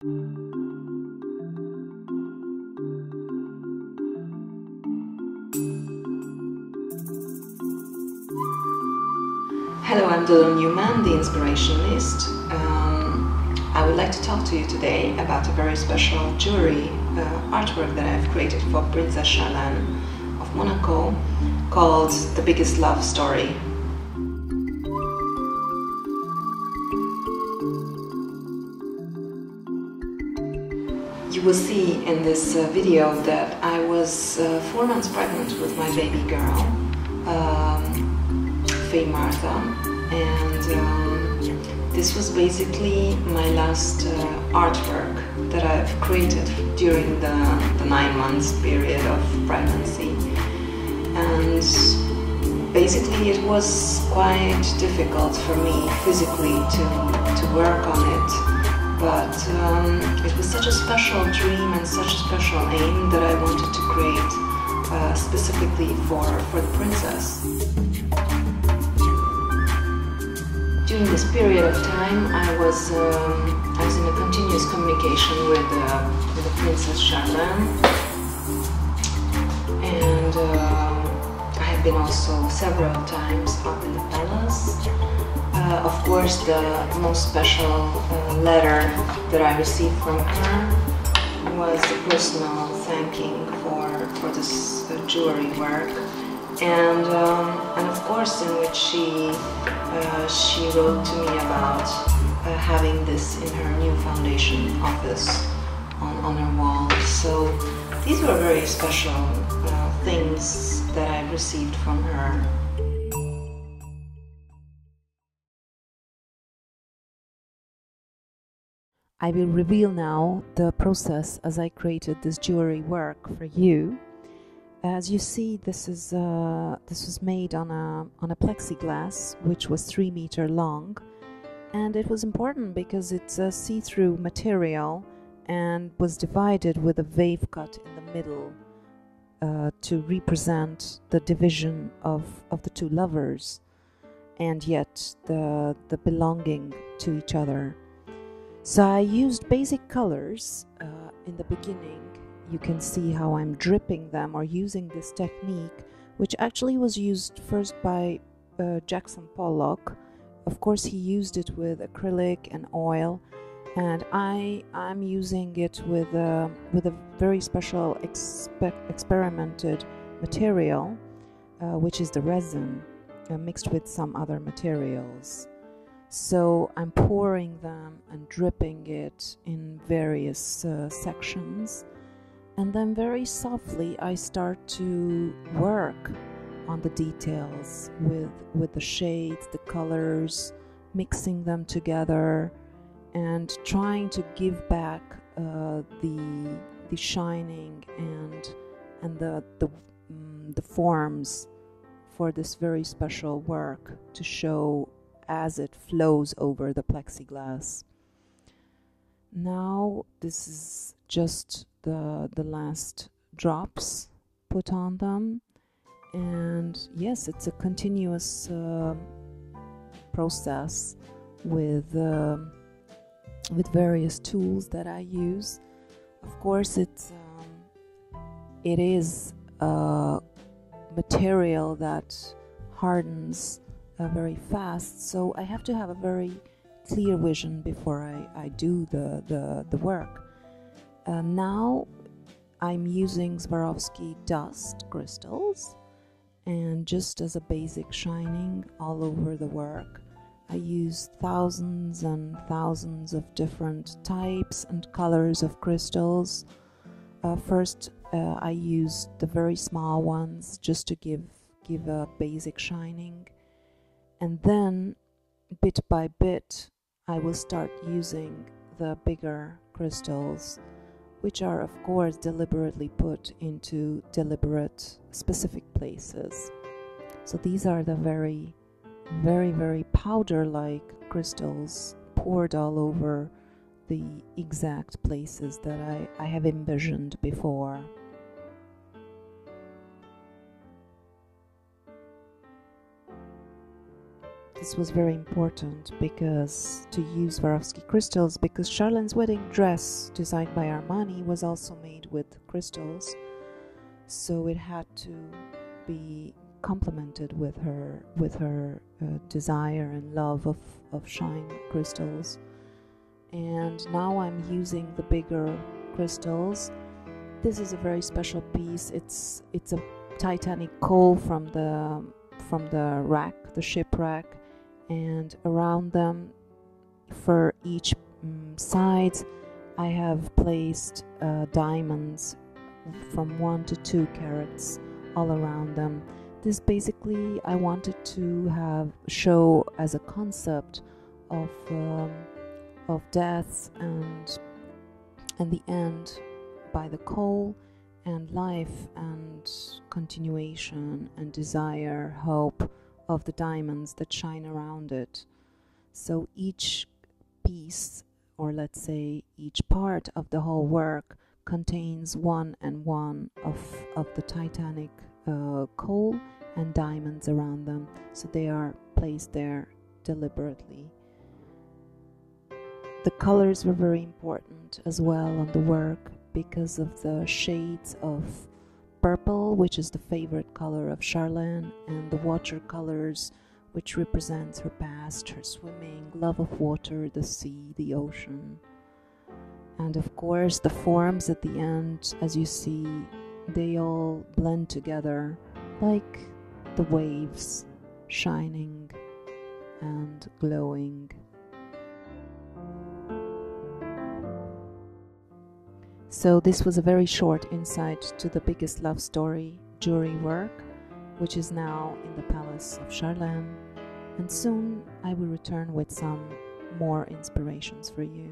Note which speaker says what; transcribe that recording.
Speaker 1: Hello, I'm Dodo Newman, the Inspirationalist. I would like to talk to you today about a very special jewelry artwork that I've created for Princess Charlene of Monaco called The Biggest Love Story. You will see in this video that I was 4 months pregnant with my baby girl, Martha, and this was basically my last artwork that I've created during the 9 months period of pregnancy, and basically it was quite difficult for me physically to work on it, but it was such a special dream and such a special aim that I wanted to create specifically for the princess. During this period of time, I was in a continuous communication with the Princess Charlene, and I have been also several times up in the palace. Of course, the most special letter that I received from her was a personal thanking for this jewelry work, and of course in which she wrote to me about having this in her new foundation office on her wall. So these were very special things that I received from her.
Speaker 2: I will reveal now the process as I created this jewelry work for you. As you see, this was made on a plexiglass, which was 3 meters long, and it was important because it's a see-through material and was divided with a wave cut in the middle to represent the division of the two lovers, and yet the belonging to each other. So I used basic colors in the beginning. You can see how I'm dripping them or using this technique, which actually was used first by Jackson Pollock. Of course, he used it with acrylic and oil, and I'm using it with a very special experimented material, which is the resin, mixed with some other materials. So I'm pouring them and dripping it in various sections. And then very softly I start to work on the details with the shades, the colors, mixing them together and trying to give back the shining and the forms for this very special work to show as it flows over the plexiglass. Now this is just the last drops put on them, and yes, it's a continuous process with various tools that I use. Of course, it is a material that hardens very fast, so I have to have a very clear vision before I do the work. Now I'm using Swarovski dust crystals, and just as a basic shining all over the work, I use thousands and thousands of different types and colors of crystals. First I used the very small ones just to give a basic shining, and then bit by bit I will start using the bigger crystals, which are of course deliberately put into deliberate specific places. So these are the very, very powder-like crystals poured all over the exact places that I have envisioned before. this was very important because to use Swarovski crystals, because Charlene's wedding dress designed by Armani was also made with crystals, so it had to be complemented with her desire and love of shine crystals. And now I'm using the bigger crystals. This is a very special piece. It's a Titanic coal from the rack, the shipwreck, and around them, for each side, I have placed diamonds from 1 to 2 carats all around them. This basically I wanted to show as a concept of death and the end by the coal, and life and continuation and desire, hope of the diamonds that shine around it. So each piece, or let's say each part of the whole work, contains one and one of the Titanic coal and diamonds around them, so they are placed there deliberately. The colors were very important as well on the work because of the shades of purple, which is the favorite color of Charlene, and the watercolors, which represents her past, her swimming, love of water, the sea, the ocean. And of course the forms at the end, as you see, they all blend together like the waves shining and glowing. So this was a very short insight to the biggest love story, jewelry work, which is now in the palace of Charlene, and soon I will return with some more inspirations for you.